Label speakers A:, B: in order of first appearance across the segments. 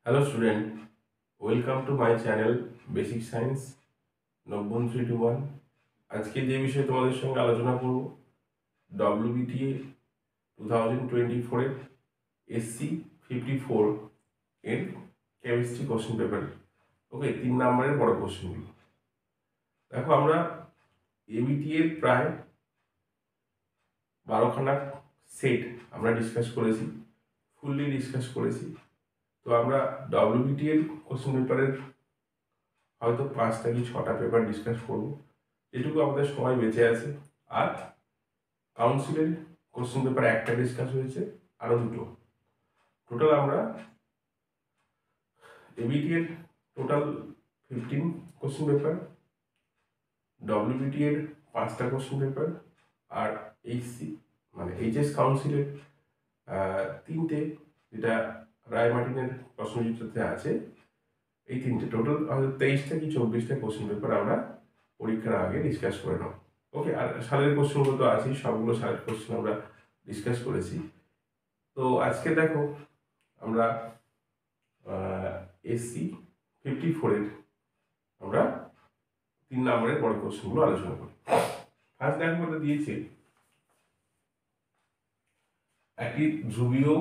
A: Hello student, welcome to my channel Basic Science 9321। আজকে যে বিষয়ে তোমাদের সঙ্গে আলোচনা করব WBTA 2024 এর SC 54 এর কেমিস্ট্রি কোশ্চেন পেপার। ওকে, 3 নম্বরের বড় কোশ্চেনগুলো দেখো। আমরা ABT এর প্রায় 12খানা সেট আমরা ডিসকাস করেছি, ফুললি ডিসকাস করেছি। তো আমরা WBT এর কোশ্চেন পেপারের হয়তো 5টা কি 6টা পেপার ডিসকাস করবো, এটুকু আমাদের সময় বেঁচে আছে। আর কাউন্সিলের কোশ্চেন পেপার একটা ডিসকাস হয়েছে, আরও দুটো। টোটাল আমরা ABT এর টোটাল 15 কোশ্চেন পেপার, WBT এর 5টা কোশ্চেন পেপার, আর মানে HS কাউন্সিলের 3টে, যেটা রায় মার্টিনের প্রশ্নচিত্রতে আছে, এই 3টে টোটাল 23টা কি 24টা কোশ্চেন পেপার আমরা পরীক্ষার আগে ডিসকাস করে নেব। ওকে, আর সালের কোশ্চেনগুলো তো আছেই, সবগুলো সালের কোশ্চেন আমরা ডিসকাস করেছি। তো আজকে দেখো আমরা SC 54 এর আমরা 3 নম্বরের বড় কোশ্চেনগুলো আলোচনা করি। ফার্স্ট দেখো বলে দিয়েছে একটি ধ্রুবীয়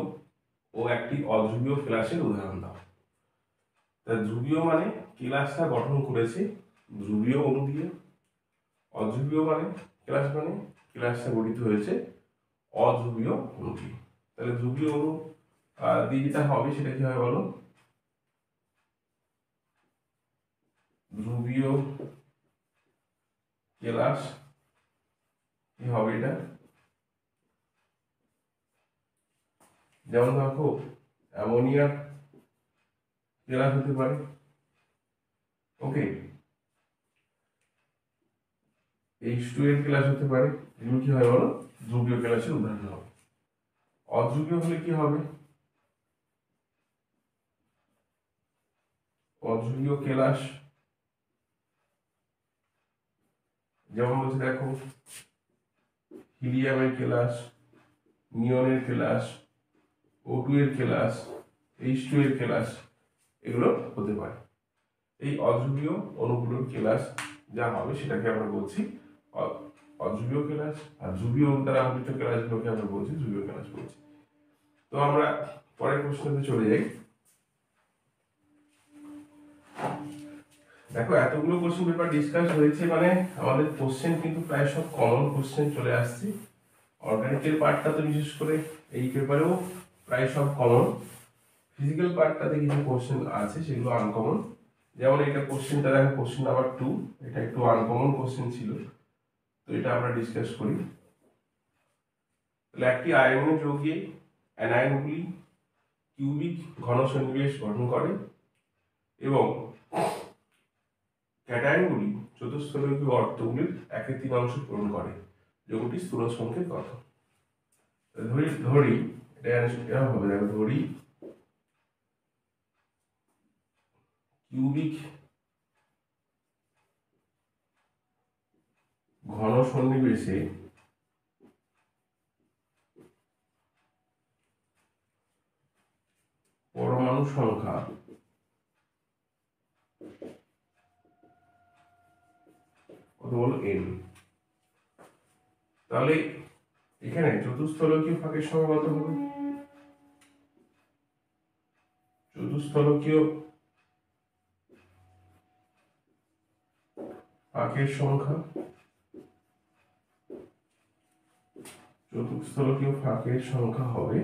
A: ও একটি অধ্রুবীয় ক্লাসের উদাহরণ দাও। তা ধ্রুবীয় মানে ক্লাসটা গঠন করেছে ধ্রুবীয় অণু দিয়ে, অধ্রুবীয় মানে ক্লাসটা গঠিত হয়েছে অধ্রুবীয় অণু দিয়ে। তাহলে ধ্রুবীয় অণু দিয়ে যেটা হবে সেটা কি হবে বলো? ধ্রুবীয় ক্লাস কি হবে এটা? যেমন দেখো, অ্যামোনিয়ার ক্লাস হতে পারে। ওকে, H2 এর ক্লাস হতে পারে। এগুলো কি হয় বলো? ধ্রুবীয় ক্লাসের উদাহরণ হবে। অধ্রুবীয় হলে কি হবে? অধ্রুবীয় ক্লাস যেমন বলছে দেখো, হিলিয়ামের ক্লাস, নিয়নের ক্লাস, O2 এর ক্লাস, H2 এর ক্লাস, এগুলো হতে পারে। এই অধ্রুবীয় অণুগুলোর ক্লাস যা হবে সেটাকে আমরা বলছি অধ্রুবীয় ক্লাস, আর ধ্রুবীয় অণু দ্বারা আবৃত ক্লাসগুলোকে আমরা বলছি ধ্রুবীয় ক্লাস বলছি। তো আমরা পরের প্রশ্নতে চলে যাই। দেখো, এতগুলো কোশ্চেন পেপার ডিসকাস হয়েছে মানে আমাদের কোশ্চেন কিন্তু প্রায় সব কমন কোশ্চেন চলে আসছে। অর্গানিকের পার্টটা তো বিশেষ করে এই পেপারেও প্রায় সব কমন। ফিজিক্যাল পার্টটাতে কিছু কোশ্চেন আছে সেগুলো আনকমন। যেমন এটা কোশ্চেনটা দেখো, কোশ্চেন নাম্বার 2, এটা একটু আনকমন কোশ্চেন ছিল, তো এটা আমরা ডিসকাস করি। তাহলে একটি আয়নীয় যৌগে অ্যানায়নগুলি কিউবিক ঘন সন্নিবেশ গঠন করে এবং ক্যাটায়নগুলি চতুস্থলকীয় অর্থগুলির 1/3 পূরণ করে। যৌগটি স্থূল সংকেত কত? ধরি এটা হবে, দেখো, ধরি কিউবিক ঘন সন্নিবেশে পরমাণু সংখ্যা কত বলো? n। তাহলে এখানে চতুস্থলকীয় ফাঁকের সংখ্যা কত হবে? চতুস্থলকীয় ফাঁকের সংখ্যা হবে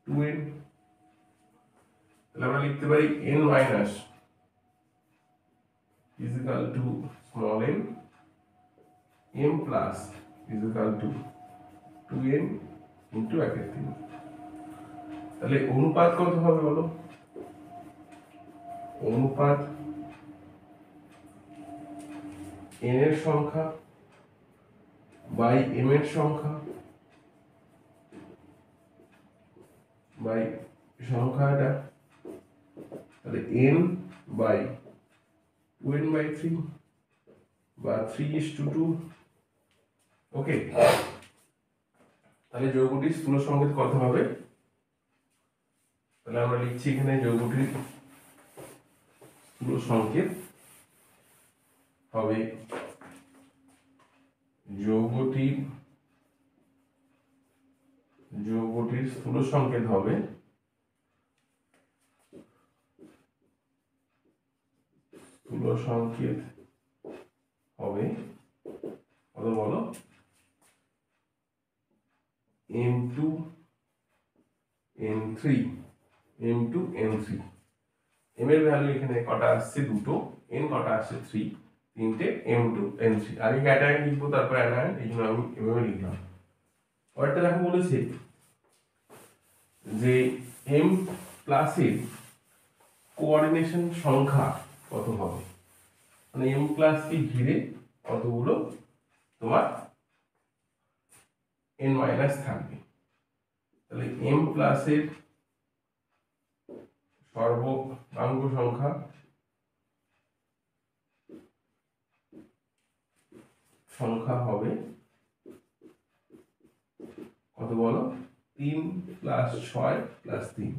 A: 2n। তাহলে আমরা লিখতে পারি n minus is equal to small n, m plus is equal to 2n into 1/3। তাহলে অনুপাত কত হবে বলো? অনুপাত n এর সংখ্যা বাই m এর সংখ্যা বাই সংখ্যাটা, তাহলে n বাই 2n/3 বা 3:2। ওকে, তাহলে যৌগটির স্থূল সংকেত কত হবে? তাহলে আমরা লিখছি এখানে যৌগটির স্থূল সংকেত হবে যৌগটির স্থূল সংকেত হবে কত বলো m2 n3 m2 n3 m এর ভ্যালু এখানে কটা আসছে দুটো, n কটা আসছে 3, তিনটে m2 n3। আগে ক্যাটায়ন লিখবো তারপর অ্যানায়ন, এই জন্য আমি এভাবে লিখলাম। পরেরটা দেখো বলেছে যে m প্লাসের কোঅর্ডিনেশন সংখ্যা কত হবে, মানে m প্লাসকে ঘিরে কতগুলো তোমার n মাইনাস থাকবে। তাহলে m প্লাসের সর্বাঙ্ক সংখ্যা হবে কত বলো, 3 প্লাস 6 প্লাস 3,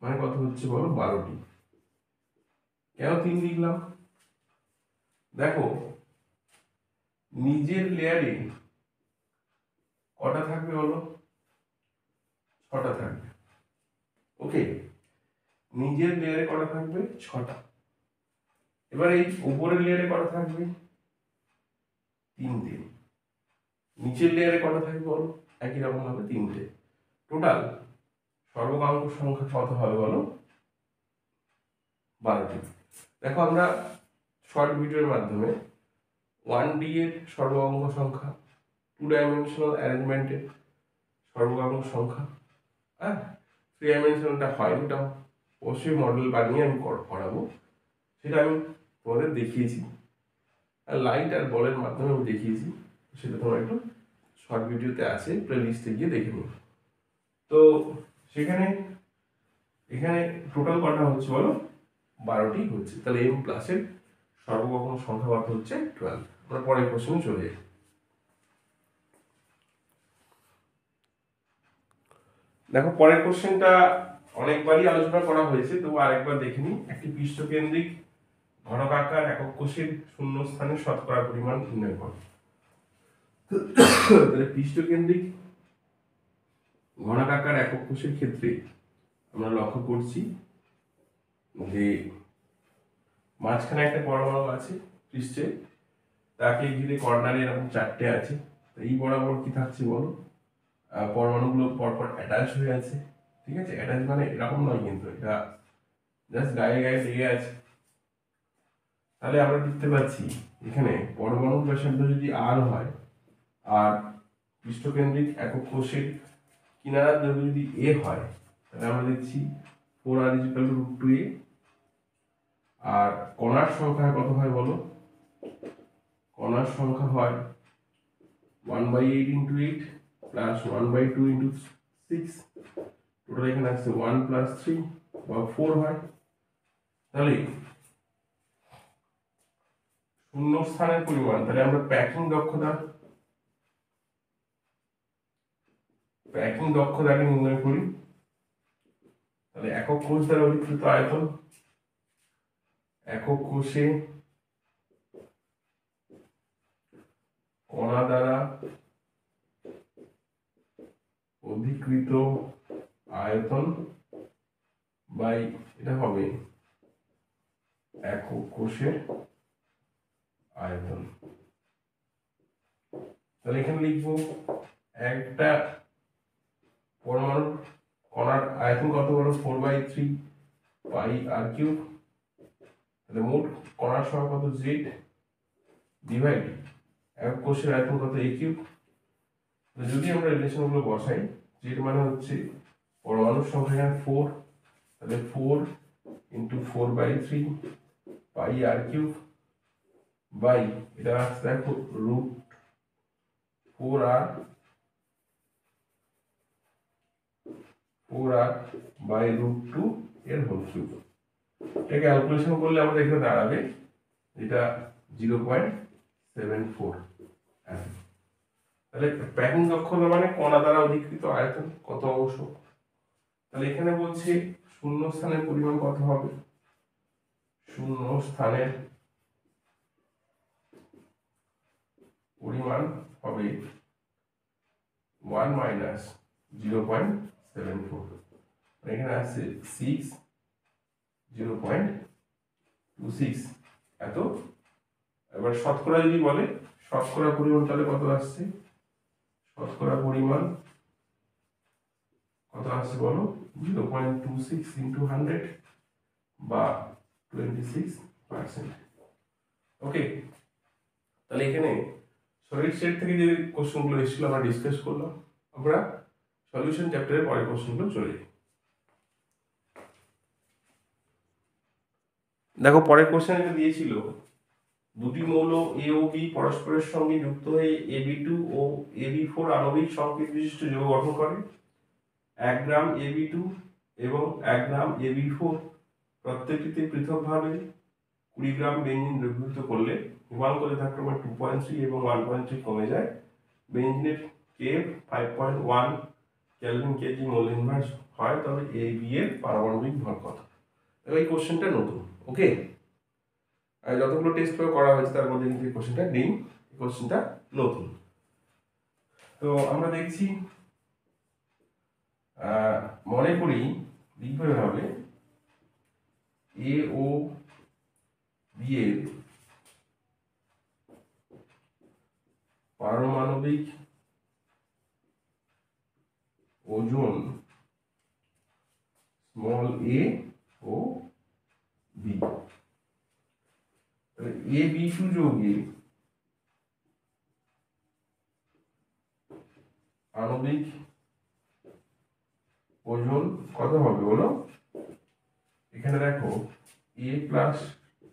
A: মানে কত হচ্ছে বলো 12টি। কেন 3 লিখলাম, দেখো নিজের লেয়ারে কটা থাকবে বলো, 6টা থাকবে। ওকে, নিজের লেয়ারে কটা থাকবে, 6টা। এবার এই উপরের লেয়ারে কটা থাকবে, 3টে। নিচের লেয়ারে কটা থাকবে বলো, একই রকম হবে 3টে। টোটাল সর্বাঙ্ক সংখ্যা কত হবে বলো, 12টি। দেখো আমরা শর্ট ভিডিওর মাধ্যমে 1D এর সর্বাঙ্ক সংখ্যা, 2 ডাইমেনশনাল অ্যারেঞ্জমেন্টের সর্বাঙ্ক সংখ্যা, হ্যাঁ 3 ডাইমেনশনালটা হয়, ওটা অবশ্যই মডেল বানিয়ে আমি করাবো, সেটা আমি তোমাদের দেখিয়েছি, আর লাইট আর বলের মাধ্যমে আমি দেখিয়েছি, সেটা তোমার একটু শর্ট ভিডিওতে আছে, প্লে লিস্টে গিয়ে দেখে নিও। তো সেখানে এখানে টোটাল কটা হচ্ছে বলো, 12টি হচ্ছে। তাহলে m প্লাসের সর্বকখন সংখ্যা কত হচ্ছে, 12। আমরা পরের কোশ্চেনে চলে যাই। দেখো পরের কোশ্চেনটা অনেকবারই আলোচনা করা হয়েছে, তবু আরেকবার দেখে নিই। একটি পৃষ্ঠকেন্দ্রিক ঘনকাকার একক কোষের শূন্যস্থানে শতকরা পরিমাণ নির্ণয় করো। তাহলে পৃষ্ঠকেন্দ্রিক ঘনকাকার একক কোষের ক্ষেত্রে আমরা লক্ষ্য করছি যে মাঝখানে একটা পরমাণু আছে পৃষ্ঠে, তাকে ঘিরে কর্নারে এরকম 4টে আছে। এই বরাবর কি থাকছে বলো, পরমাণুগুলো পরপর অ্যাটাচ হয়ে আছে, ঠিক আছে। অ্যাটাচ মানে এরকম নয়, কিন্তু এটা জাস্ট গায়ে গায়ে লেগে আছে। তাহলে আমরা দেখতে পাচ্ছি এখানে পরমাণুর ব্যাসার্ধ যদি r হয়, আর পৃষ্ঠকেন্দ্রিক একক কোষের কিনারার দৈর্ঘ্য যদি a হয়, তাহলে আমরা দেখছি 4r = √2a। আর কণার সংখ্যা কত হয় বলো, কণার সংখ্যা হয় 1/8 × 8 প্লাস 1/2 × 6, টোটাল এখানে আসছে 1 + 3 বা 4 হয়। তাহলে শূন্যস্থানের পরিমাণ, তাহলে আমরা প্যাকিং দক্ষতাকে নির্ণয় করি। তাহলে একক কোষ দ্বারা অধিকৃত আয়তন, একক কোষে কণা দ্বারা অধিকৃত আয়তন বাই, এটা হবে একক কোষের আয়তন। তাহলে এখানে লিখবো একটা পরমাণুর কণার আয়তন কত বলো, 4/3 πr3। তাহলে মোট কণার সংখ্যা কত, z ডিভাইড একক কোষের আয়তন কত, a3। যদি আমরা রিলেশনগুলো বসাই, z মানে হচ্ছে পরমাণুর সংখ্যা 4, তাহলে 4 × 4/3 πr3 বাই, এটা আসছে দেখো √4r বাই √2 এর হোল কিউব। এটা ক্যালকুলেশন করলে আমাদের এখানে দাঁড়াবে এটা 0.74। তাহলে প্যাকিং দক্ষতা মানে কণা দ্বারা অধিকৃত আয়তন কত অংশ, তাহলে এখানে বলছে শূন্য স্থানের পরিমাণ কত হবে, শূন্য স্থানের পরিমাণ হবে 1 মাইনাস 0.74, এখানে আসছে 6 0.26 এত। এবার শতকরা যদি বলে, শতকরা পরিমাণ তাহলে কত আসছে, শতকরা পরিমাণ কত আসছে বলো, 0.26 ইন্টু 100 বা 26%। ওকে, তাহলে এখানে সলিড স্টেট থেকে যে কোশ্চেনগুলো এসেছিল আমরা ডিসকাস করলাম। আমরা সলিউশন চ্যাপ্টারের পরের কোশ্চেনগুলো চলে যাই। দেখো পরের কোশ্চেন এটা দিয়েছিল, দুটি মৌল এ ও বি পরস্পরের সঙ্গে যুক্ত হয়ে Ab2 ও Ab4 আণবিক সংকেত বিশিষ্ট যৌগ গঠন করে। 1 গ্রাম Ab2 এবং 1 গ্রাম Ab4 প্রত্যেকটিতে পৃথকভাবে 20 গ্রাম বেঞ্জিন দ্রবীভূত করলে হিমাঙ্ক যথাক্রমে 2.3 এবং 1.3 কমে যায়। বেঞ্জিনের Kf 5.1 kelvin KG mole inverse হয়, তবে AB এর পারমাণবিক ভর কত? এই কোশ্চেনটা নতুন। ওকে, যতগুলো টেস্ট পেপার করা হয়েছে তার মধ্যে কিন্তু এই কোশ্চেনটা নেই, এই কোশ্চেনটা নতুন। তো আমরা দেখছি, মনে করি লিখবে হবে এ ও বি এর পারমাণবিক ওজন স্মল এ ও বি। Ab2 যৌগে আণবিক ওজন কত হবে বলো? এখানে দেখো A প্লাস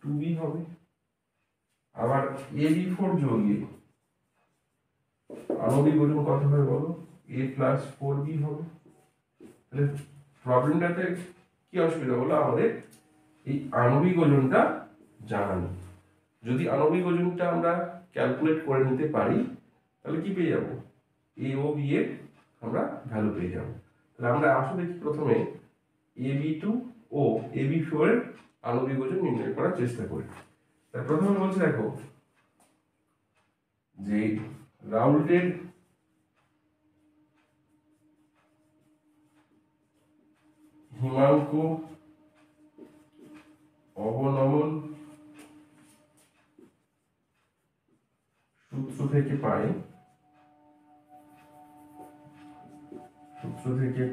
A: 2B হবে। আবার Ab4 যৌগে আণবিক ওজন কত হবে বলো? A প্লাস 4B হবে। তাহলে প্রবলেমটাতে কি অসুবিধা বলো? আমাদের এই আণবিক ওজনটা জানা নেই। যদি আণবিক ওজনটা আমরা ক্যালকুলেট করে নিতে পারি তাহলে কি পেয়ে যাব? A ও B এর আমরা ভ্যালু পেয়ে যাব। তাহলে আমরা আসলে কি প্রথমে Ab2 ও Ab4 এর আণবিক ওজন নির্ণয় করার চেষ্টা করি। তাহলে প্রথমে বলছে দেখো যে রাউল্টের হিমাঙ্ক অবনমন সূত্র থেকে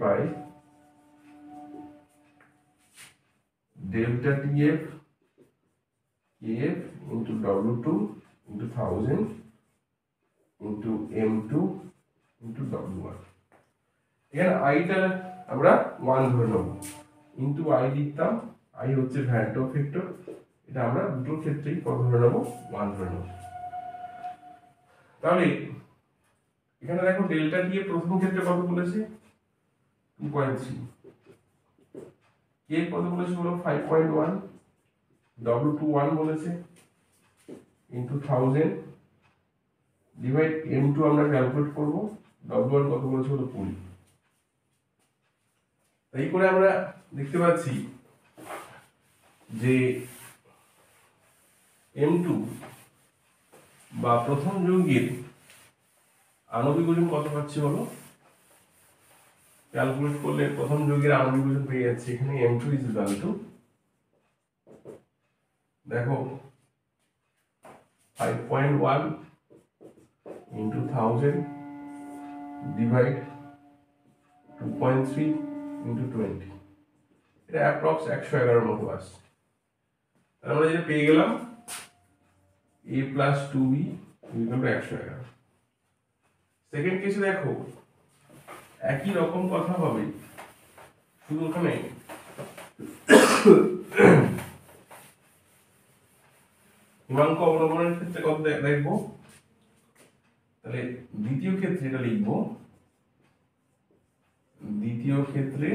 A: পাই delta TF KF into W2 into 1000 into M2 into W1। এখানে আইটা আমরা 1 ধরে নেব, ইন্টু আই লিখতাম, আই হচ্ছে ভ্যান টপ ভেক্টর, এটা আমরা দুটো ক্ষেত্রেই কত ধরে নেব? 1 ধরে নেব। তাহলে এখানে দেখো ডেল্টা টি এর প্রথম ক্ষেত্রে কত বলেছে? 2.3। কে কত বলেছে বলো? 5.1। W2 1 বলেছে, ইন্টু 1000 ডিভাইড M2 আমরা ক্যালকুলেট করব, W1 কত বলেছে বলো? 20। এই করে আমরা দেখতে পাচ্ছি যে M2 বা প্রথম যৌগের আণবিক ওজন কত পাচ্ছি বলো? ক্যালকুলেট করলে প্রথম যৌগের আণবিক ওজন পেয়ে যাচ্ছে এখানে M2 ইজ ইকুয়াল টু, দেখো 5.1 ইন্টু 1000 ডিভাইড 2.3 ইন্টু 20, এটা অ্যাপ্রক্স 111 মতো আসছে। আমরা যেটা পেয়ে গেলাম A plus 2B equal to 111। Second কেসে দেখো একই রকম কথা হবে, শুধু ওখানে হিমাঙ্ক অবলম্বনের ক্ষেত্রে কত দেখবো। তাহলে দ্বিতীয় ক্ষেত্রে এটা লিখবো, দ্বিতীয় ক্ষেত্রে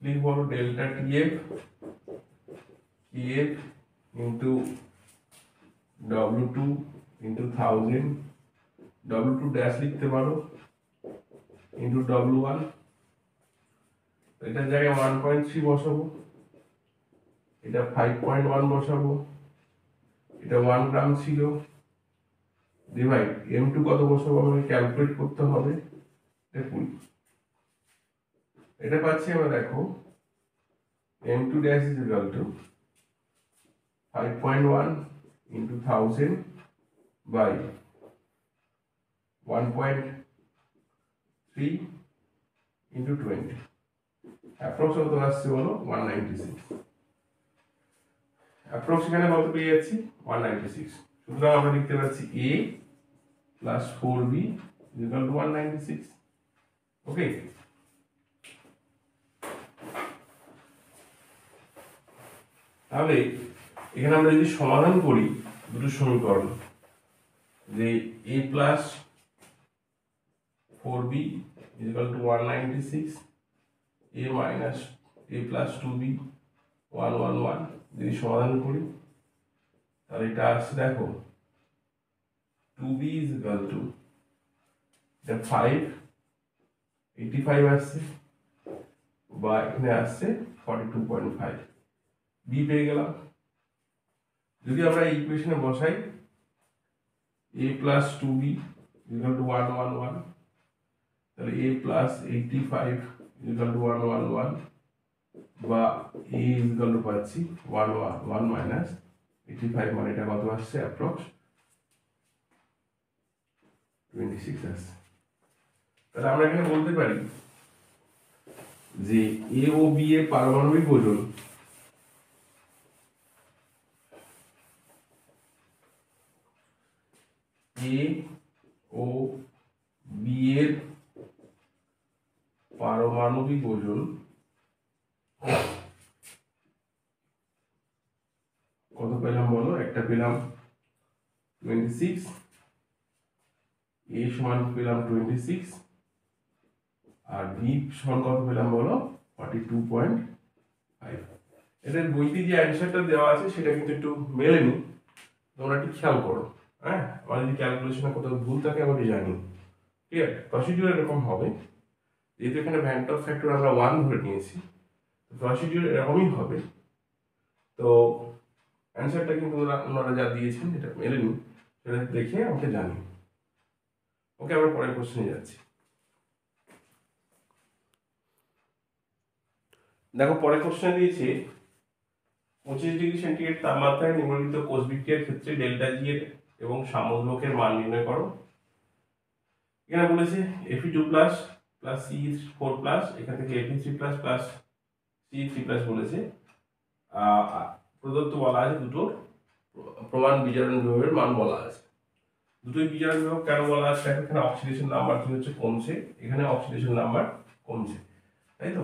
A: লিখবো delta TF KF into W2 into 1000, W2 dash লিখতে পারো, ইন্টু W1 এটার জায়গায় 1.3 বসাবো, এটা 5.1 বসাবো, এটা 1 গ্রাম ছিল, ডিভাইড M2 কত বসাবো আমাকে ক্যালকুলেট করতে হবে, দেখুন এটা পাচ্ছি আমরা, দেখো M2 dash is equal to 5.1 into 1000 by 1.3 into 20, approx কত আসছে বলো 196, অ্যাপ্রক্স এখানে কত পেয়ে যাচ্ছি 196, সুতরাং আমরা লিখতে পাচ্ছি A plus 4B is equal to 196, ওকে। তাহলে এখানে আমরা যদি সমাধান করি দুটো সমীকরণ, যে A plus 4B is equal to 196, A minus A plus 2B 111, যদি সমাধান করি তাহলে এটা আসছে, দেখো 2B is equal to এটা 585 আসছে, বা এখানে আসছে 42.5, B পেয়ে গেলাম। যদি আমরা এই ইকুয়েশনে বসাই A plus 2B is equal to 111, তাহলে A plus 85 is equal to 111, বা A is equal to পাচ্ছি 1 minus 85, মানে এটা কত আসছে অ্যাপ্রক্স 26 আসছে। তাহলে আমরা এখানে বলতে পারি যে A ও B এর পারমাণবিক ওজন A ও B এর পারমাণবিক ওজন কত পেলাম বলো, একটা পেলাম 26, A সমান পেলাম 26, আর B সমান কত পেলাম বলো 42.5। এটার বইতে যে অ্যান্সারটা দেওয়া আছে সেটা কিন্তু একটু মেলেনি, তোমরা একটু খেয়াল করো, হ্যাঁ আমার যদি ক্যালকুলেশনে কোথাও ভুল থাকে আমাকে জানি, ঠিক আছে। প্রসিডিউর এরকম হবে, যেহেতু এখানে ভ্যান্ট অফ ফ্যাক্টর আমরা 1 ধরে নিয়েছি, প্রসিডিউর এরকমই হবে। তো অ্যান্সারটা কিন্তু ওনারা যা দিয়েছেন এটা মেলেনি, সেটা দেখে আমাকে জানি। ওকে, আমরা পরের কোশ্চেনে যাচ্ছি। দেখো পরের কোশ্চেন দিয়েছে 25 ডিগ্রি সেন্টিগ্রেড তাপমাত্রায় নিম্নলিখিত কোষ বিক্রিয়ার ক্ষেত্রে ডেল্টা জি এর এবং সামগ্রকের মান নির্ণয় করো। এখানে বলেছে Fe2 plus plus Ce4 plus, এখান থেকে Fe3 plus plus Ce3 plus বলেছে। প্রদত্ত বলা আছে দুটো প্রমাণ বিজারণ বিভবের মান বলা আছে। দুটোই বিজারণ বিভব কেন বলা আছে, এখানে অক্সিডেশন নাম্বার কি হচ্ছে কমছে, এখানে অক্সিডেশন নাম্বার কমছে, তাই তো।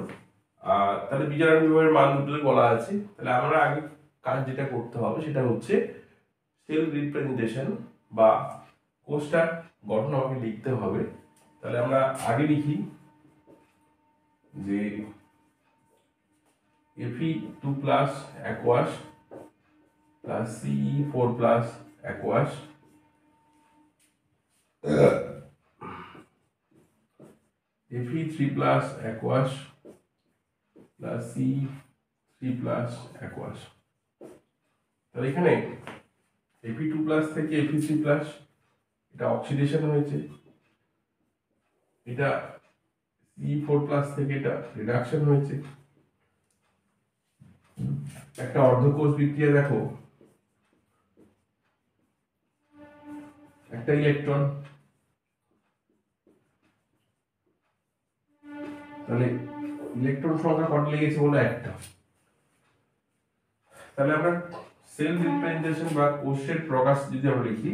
A: তাহলে বিজারণ বিভবের মান দুটোই বলা আছে। তাহলে আমরা আগে কাজ যেটা করতে হবে সেটা হচ্ছে সেল রিপ্রেজেন্টেশন বা কোষটার গঠন আমাকে লিখতে হবে। তাহলে আমরা আগে লিখি যে Fe2 plus aqueous plus Ce4 plus aqueous Fe3 plus aqueous plus Ce3 plus aqueous. তাহলে এখানে Fe2 প্লাস থেকে Fe3 প্লাস এটা অক্সিডেশন হয়েছে, এটা Ce4 প্লাস থেকে এটা রিডাকশন হয়েছে। একটা অর্ধকোষ বিক্রিয়া দেখো, একটা ইলেকট্রন, তাহলে ইলেকট্রন সংখ্যা কত লেগেছে বলো একটা। তাহলে আমরা সেল রিপ্রেজেন্টেশন বা কোষের প্রকাশ যদি আমরা লিখি,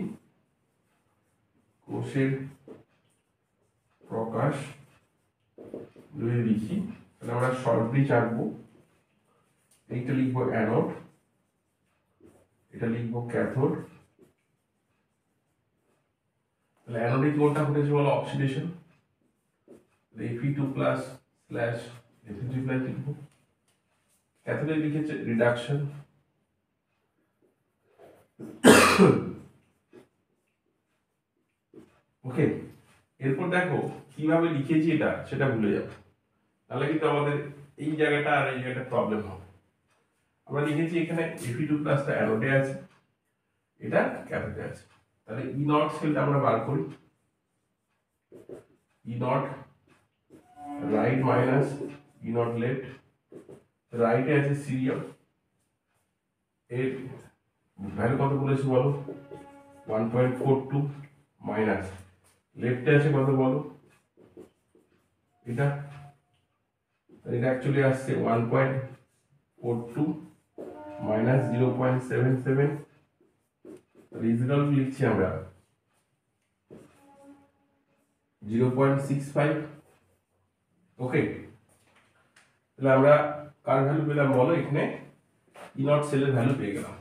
A: কোষের প্রকাশ যদি লিখি তাহলে আমরা শর্ট ব্রিজ আঁকবো। এইটা লিখবো অ্যানোড, এটা লিখবো ক্যাথোড। তাহলে অ্যানোডে কোনটা ঘটেছে বলো oxidation, Fe2 plus slash Fe3 plus লিখবো। ক্যাথোডে লিখেছে রিডাকশন। ওকে, এরপর দেখো কিভাবে লিখেছি এটা সেটা ভুলে যাবো। তাহলে কিন্তু আমাদের এই জায়গাটা আর এই জায়গাটা প্রবলেম হবে। আমরা লিখেছি এখানে Fe2 প্লাসটা অ্যানোডে আছে, এটা ক্যাথোডে আছে। তাহলে ই নট সেলটা আমরা বার করি। E not right minus E not left. রাইটে আছে সিরিয়াম, এর ভ্যালু কত বলেছি বলো, 1.42 মাইনাস লেফটে আছে কত বলো, এটা অ্যাকচুয়ালি আসছে 1.42 মাইনাস 0.77, রিজনাল লিখছি আমরা 0.65। ওকে, তাহলে আমরা কার ভ্যালু পেলাম বলো, এখানে ই নট সেলের ভ্যালু পেয়ে গেলাম।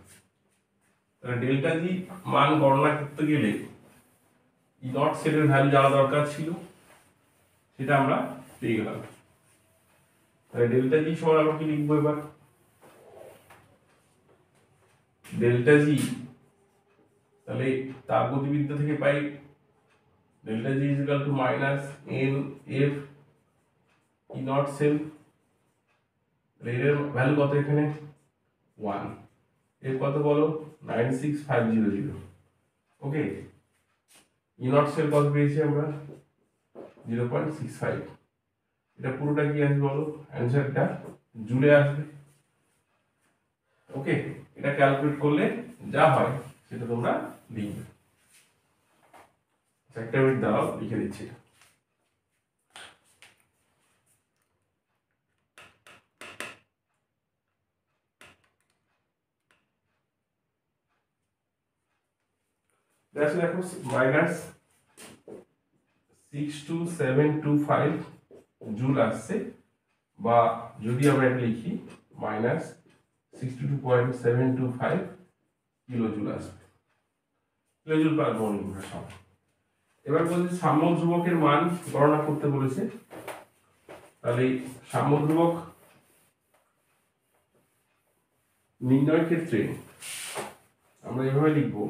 A: তাহলে ডেল্টা জি মান গণনা করতে গেলে ই নট সেলের ভ্যালু জানা দরকার ছিল, সেটা আমরা পেয়ে গেলাম। তাহলে ডেল্টা জি সমান আমরা কি লিখবো এবার, ডেল্টা জি, তাহলে তাপগতিবিদ্যা থেকে পাই delta G is equal to minus N F E not cell. এর ভ্যালু কত এখানে 1, এর কত বলো 96500। ওকে, ই নট সেল কত পেয়েছি আমরা 0.65। এটা পুরোটা কি আসবে বলো, অ্যান্সারটা জুলে আসবে। ওকে, এটা ক্যালকুলেট করলে যা হয় সেটা তোমরা লিখবে। একটা মিনিট দাও, লিখে দিচ্ছি। দেখো মাইনাস 62725 জুল আসছে, বা যদি আমরা এটা লিখি মাইনাস 62.725 কিলো জুল আসবে, কিলো জুল পার মোল সব। এবার বলছে সাম্য ধ্রুবকের মান গণনা করতে বলেছে। তাহলে সাম্য ধ্রুবক নির্ণয়ের ক্ষেত্রে আমরা এভাবে লিখবো,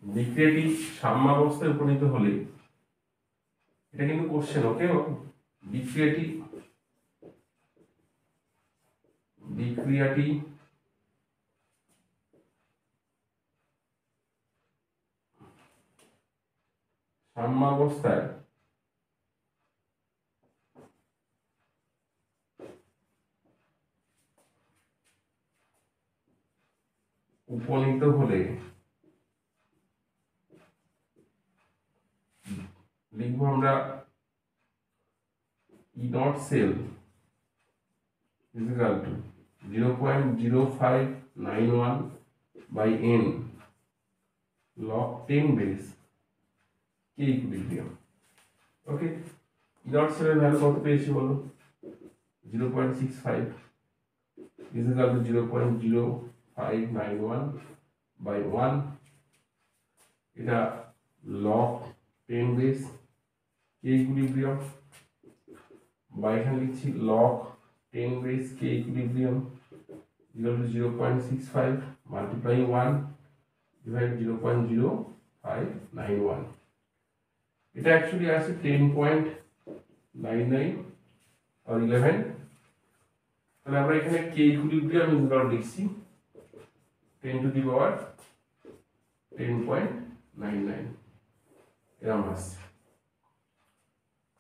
A: বিক্রিয়াটি সাম্যাবস্থায় উপনীত হলে, এটা কিন্তু কোশ্চেন, ওকে, বিক্রিয়াটি সাম্যাবস্থায় উপনীত হলে লিখবো আমরা E not cell is equal to 0.0591 by n log 10 base k equilibrium। Okay, E not সেলের ভ্যালু কত পেয়েছি বলো, 0.65 is equal to 0.0591 by 1, এটা log 10 base k equilibrium, বা এখানে লিখছি log 10 base k equilibrium equal to 0.65 multiply 1 divide 0.0591। এটা actually আছে 10.99 or 11। তাহলে আমরা এখানে k equilibrium ইকুয়াল লিখছি 10 to the power 10.99 এরকম আসছে।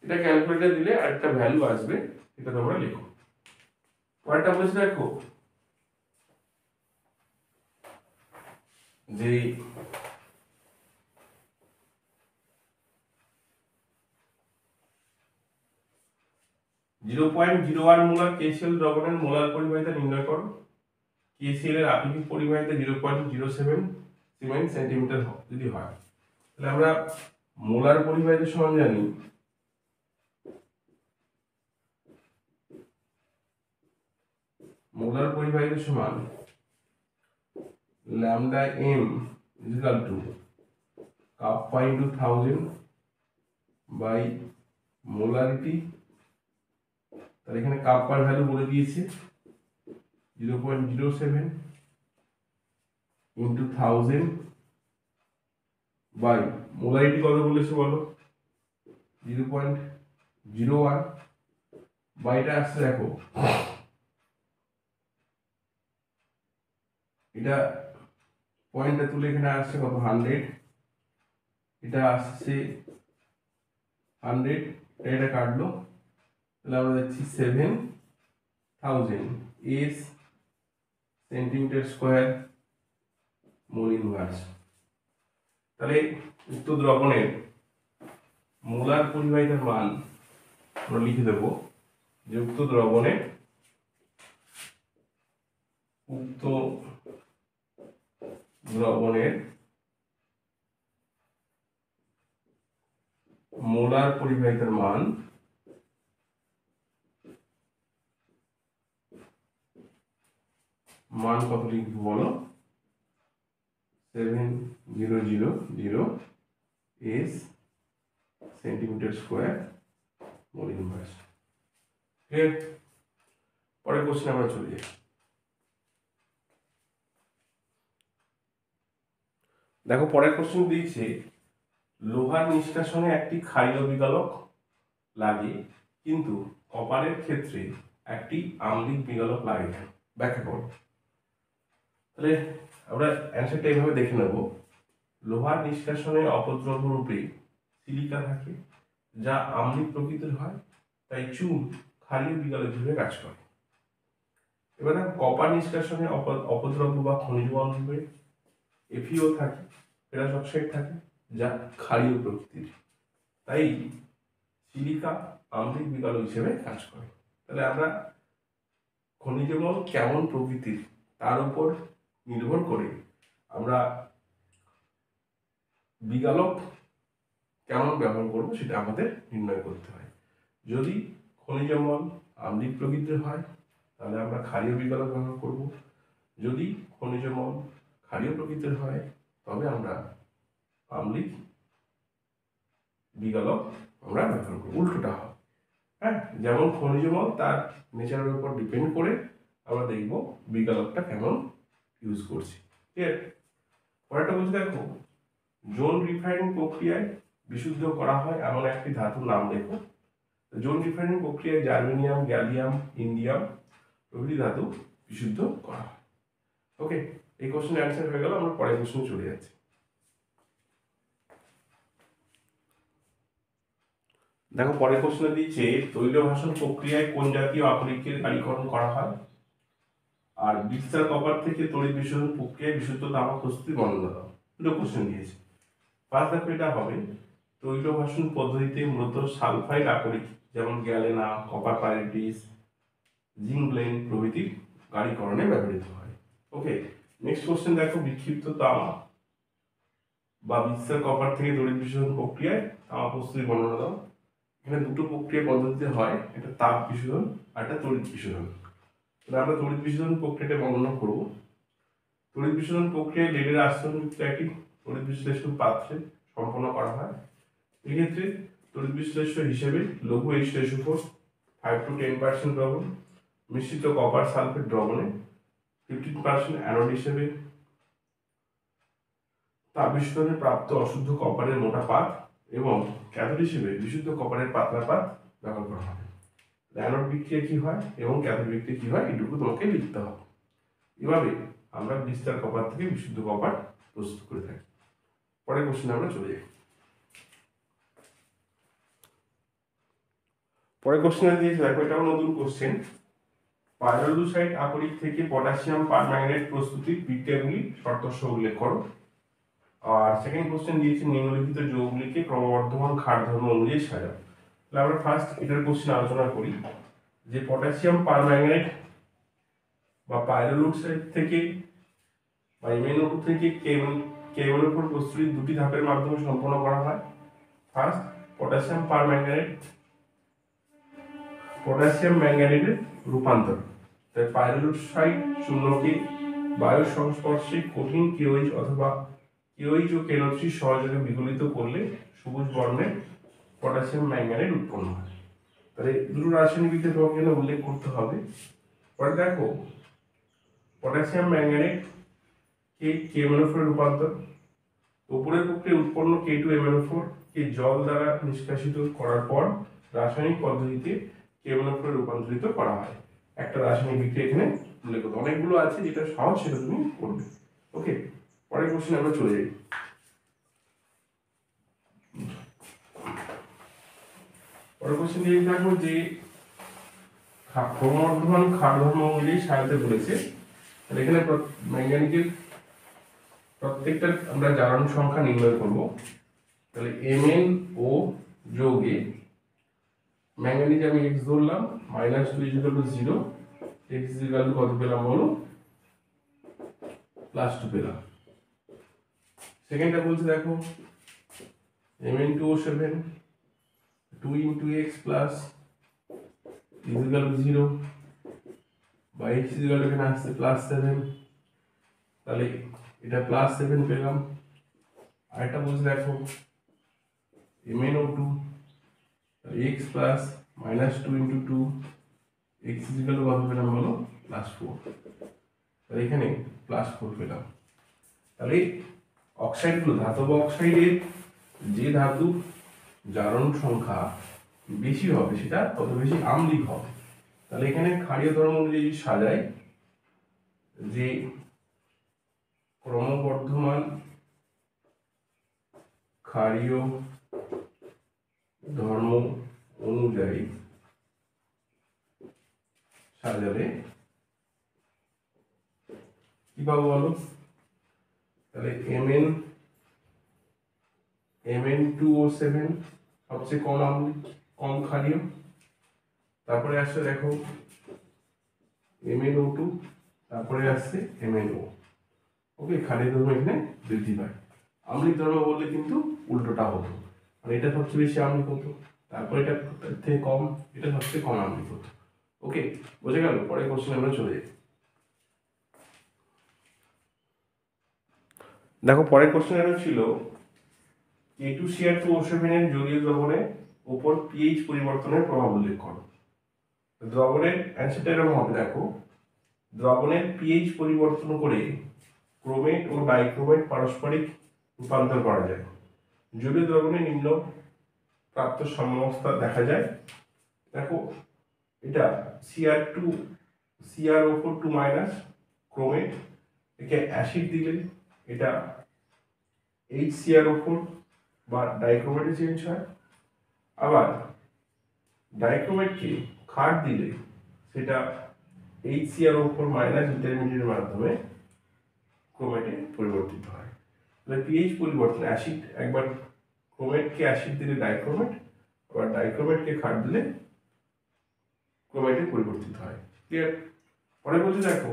A: এটা ক্যালকুলেটর দিলে আরেকটা ভ্যালু আসবে, এটা তোমরা লিখো। পরেরটা বলেছে দেখো যে 0.01 মোলার KCl দ্রবণের মোলার পরিবাহিতা নির্ণয় করো। KCl এর আপেক্ষিক পরিবাহিতা 0.07 সিমেন্ট সেন্টিমিটার যদি হয়, তাহলে আমরা মোলার পরিবাহিতা সমান জানি মোলার পরিবাহিতা সমান lambda m is equal to kappa into 1000 by molarity। তাহলে এখানে কাপ্পার ভ্যালু বলে দিয়েছে 0.07 into 1000 বাই মোলারিটি কত বলেছে বলো 0.01 বা এটা আসছে দেখো এটা পয়েন্টটা তুলে এখানে আসছে কত 100, এটা আসছে 100, এটা কাটলো, তাহলে আমরা দেখছি 7000 S centimetre square mole inverse. তাহলে উক্ত দ্রবণের মোলার পরিবাহিতার মান আমরা লিখে দেব যে উক্ত দ্রবণের মোলার পরিবাহিতার মান কত লিখবো বলো, 7000 S centimetre square mole inverse. ঠিক, পরের কোশ্চেন আমরা চলে যাই। দেখো পরের কোশ্চেন দিয়েছে লোহার নিষ্কাশনে একটি ক্ষারীয় বিগালক লাগে কিন্তু কপারের ক্ষেত্রে একটি আম্লিক বিগালক লাগে না, ব্যাখ্যা করো। তাহলে আমরা অ্যান্সারটা এইভাবে দেখে নেব, লোহার নিষ্কাশনে অপদ্রব্য রূপে সিলিকা থাকে যা আম্লিক প্রকৃতির হয়, তাই চুন ক্ষারীয় বিগালক হিসেবে কাজ করে। এবার কপার নিষ্কাশনে অপদ্রব্য বা খনিজ লবণ রূপে এফিও থাকে, ফেরাস অক্সাইড থাকে যা ক্ষারীয় প্রকৃতির, তাই সিলিকা আম্লিক বিগালক হিসেবে কাজ করে। তাহলে আমরা খনিজ লবণ কেমন প্রকৃতির তার উপর নির্ভর করে আমরা বিগালক কেমন ব্যবহার করবো সেটা আমাদের নির্ণয় করতে হয়। যদি খনিজ লবণ আম্লিক প্রকৃতির হয় তাহলে আমরা ক্ষারীয় বিগালক ব্যবহার করব, যদি খনিজ লবণ ক্ষারীয় প্রকৃতির হয় তবে আমরা আম্লিক বিগালক আমরা ব্যবহার করব, উল্টোটা হয়। হ্যাঁ, যেমন খনিজ লবণ তার নেচারের উপর ডিপেন্ড করে আমরা দেখব বিগালকটা কেমন ইউজ করছি। ঠিক আছে, পরেরটা বলছি দেখো, জোন রিফাইনিং প্রক্রিয়ায় বিশুদ্ধ করা হয় এমন একটি ধাতুর নাম লেখো। জোন রিফাইনিং প্রক্রিয়ায় জার্মেনিয়াম, গ্যালিয়াম, ইন্ডিয়াম প্রভৃতি ধাতু বিশুদ্ধ করা হয়। ওকে, এই কোশ্চেনের অ্যান্সার হয়ে গেল, আমরা পরের কোশ্চেনে চলে যাচ্ছি। দেখো পরের কোশ্চেনে দিয়েছে তৈল ভাষণ প্রক্রিয়ায় কোন জাতীয় আকরিকের কালীকরণ করা হয়, আর বিস্তার কপার থেকে তড়িৎ বিশ্বরণ প্রক্রিয়ায় বিশুদ্ধ তামাক প্রস্তুতি বর্ণনা দাও। দুটো কোশ্চেন দিয়েছে। ফার্স্ট দেখো এটা হবে তৈল ভাষণ পদ্ধতিতে মূলত সালফাইড আকরিক যেমন গ্যালেনা, কপার পাইরিটিস, জিংকব্লেন প্রভৃতি গাড়িকরণে ব্যবহৃত হয়। ওকে, নেক্সট কোশ্চেন দেখো বিক্ষিপ্ত তামা বা বিস্তার কপার থেকে তড়িৎ বিশ্বরণ প্রক্রিয়ায় তামা প্রস্তুতি বর্ণনা দাও। এখানে দুটো প্রক্রিয়া পদ্ধতিতে হয়, একটা তাপ বিশোধন আর একটা তড়িৎ বিশোধন। তাহলে আমরা তড়িৎ বিশোধন প্রক্রিয়াটা বর্ণনা করব। তড়িৎ বিশোধন প্রক্রিয়ায় লেডের আস্তরণযুক্ত একটি তড়িৎ বিশ্লেষণ পাত্রে সম্পন্ন করা হয়। এক্ষেত্রে তড়িৎ বিশ্লেষ্য হিসেবে লঘু H2SO4 5 to 10% দ্রবণ, মিশ্রিত কপার সালফেট দ্রবণে 15% অ্যানোড হিসেবে তাপ বিশোধনে প্রাপ্ত অশুদ্ধ কপারের মোটা পাত এবং ক্যাথোড হিসেবে বিশুদ্ধ কপারের পাতলা পাত ব্যবহার করা হয়। অ্যানোড বিক্রিয়া কি হয় এবং ক্যাথোড বিক্রিয়া কি হয় এটুকু তোমাকে লিখতে হবে। এভাবে আমরা বিস্তার কপার থেকে বিশুদ্ধ কপার প্রস্তুত করে থাকি। পরের কোশ্চেনে আমরা চলে যাই। পরের কোশ্চেনে দিয়েছে দেখো, এটাও নতুন কোশ্চেন। পাইরোলুসাইড আকরিক থেকে পটাশিয়াম পারম্যাঙ্গানেট প্রস্তুতির বিক্রিয়াগুলি শর্তসহ উল্লেখ করো। আর সেকেন্ড কোশ্চেন দিয়েছে নিম্নলিখিত যৌগগুলিকে ক্রমবর্ধমান ক্ষার ধর্ম অনুযায়ী সাজাও। তাহলে আমরা ফার্স্ট এটার কোশ্চেন আলোচনা করি যে পটাশিয়াম পারম্যাঙ্গানেট বা পাইরোলুসাইড থেকে বা MnO2 থেকে KMnO4 প্রস্তুতি দুটি ধাপের মাধ্যমে সম্পন্ন করা হয়। ফার্স্ট পটাশিয়াম ম্যাঙ্গানেটের রূপান্তর, তাই পাইরোলুসাইড শূন্যকে বায়ুর সংস্পর্শে কঠিন KOH অথবা KOH ও KNO3 সহযোগে বিগলিত করলে সবুজ বর্ণের পটাশিয়াম ম্যাঙ্গানেট উৎপন্ন হয়। তাহলে দুটো রাসায়নিক বিক্রিয়া তোমাকে এখানে উল্লেখ করতে হবে। পরে দেখো পটাশিয়াম ম্যাঙ্গানেট KMnO4 রূপান্তর, উপরের প্রক্রিয়ায় উৎপন্ন K2MnO4 কে কে জল দ্বারা নিষ্কাশিত করার পর রাসায়নিক পদ্ধতিতে কেমোনোফোরে রূপান্তরিত করা হয়। একটা রাসায়নিক বিক্রিয়া এখানে উল্লেখ করতে, অনেকগুলো আছে, যেটা সহজ সেটা তুমি করবে। ওকে, পরের কোশ্চেন আমরা চলে যাই। পরের কোশ্চেন দিয়ে দেখো যে ক্রমবর্ধমান ক্ষার ধর্ম অনুযায়ী সাজাতে বলেছে। তাহলে এখানে ম্যাঙ্গানিজের প্রত্যেকটা আমরা জারণ সংখ্যা নির্ণয় করব। তাহলে MnO যৌগে ম্যাঙ্গানিজ আমি x ধরলাম, -2 = 0, x কত পেলাম বলো, +2 পেলাম। সেকেন্ডটা বলছে দেখো Mn2O7 2 × x plus = 0 বা x এখানে আসছে +7, তাহলে এটা +7 পেলাম। আরেকটা বলছে দেখো MnO2 x plus -2 × 2, x কত পেলাম বলো, +4, তাহলে এখানে +4 পেলাম। তাহলে অক্সাইডগুলো, ধাতব অক্সাইডের যে ধাতুর জারণ সংখ্যা বেশি হবে সেটা তত বেশি আম্লিক হবে। তাহলে এখানে ক্ষারীয় ধর্ম অনুযায়ী সাজায় যে ক্রমবর্ধমান ক্ষারীয় ধর্ম অনুযায়ী সাজালে কি পাবো বলো, তাহলে Mn2O7 সবচেয়ে কম আম্লিক, কম ক্ষারীয়। তারপরে আসছে দেখো MnO2, তারপরে আসছে MnO। ওকে, ক্ষারীয় ধর্ম এখানে বৃদ্ধি পায়। আম্লিক ধর্ম বললে কিন্তু উল্টোটা হতো, মানে এটা সবচেয়ে বেশি আম্লিক হতো, তারপরে এটা থেকে কম, এটা সবচেয়ে কম আম্লিক হতো। ওকে, বোঝা গেল? পরের কোশ্চেন আমরা চলে যাই। দেখো পরের কোশ্চেন এটা ছিল K2Cr2O7 এর জলীয় দ্রবণের উপর pH পরিবর্তনের প্রভাব উল্লেখ করো। দ্রবণের অ্যান্সারটা এরকম হবে, দেখো দ্রবণের pH পরিবর্তন করে ক্রোমেট ও ডাইক্রোমেট পারস্পরিক রূপান্তর করা যায়। জলীয় দ্রবণে নিম্ন প্রাপ্ত সাম্যাবস্থা দেখা যায়। দেখো এটা CrO4 2- ক্রোমেট, একে অ্যাসিড দিলে এটা HCrO4 বা ডাইক্রোমেটে চেঞ্জ হয়। আবার ডাইক্রোমেটকে ক্ষার দিলে সেটা HCrO4- ইন্টারমিডিয়েটের মাধ্যমে ক্রোমেটে পরিবর্তিত হয়। তাহলে pH পরিবর্তন, অ্যাসিড একবার ক্রোমেটকে অ্যাসিড দিলে ডাইক্রোমেট, আবার ডাইক্রোমেটকে ক্ষার দিলে ক্রোমেটে পরিবর্তিত হয়। ক্লিয়ার? পরে বলতে দেখো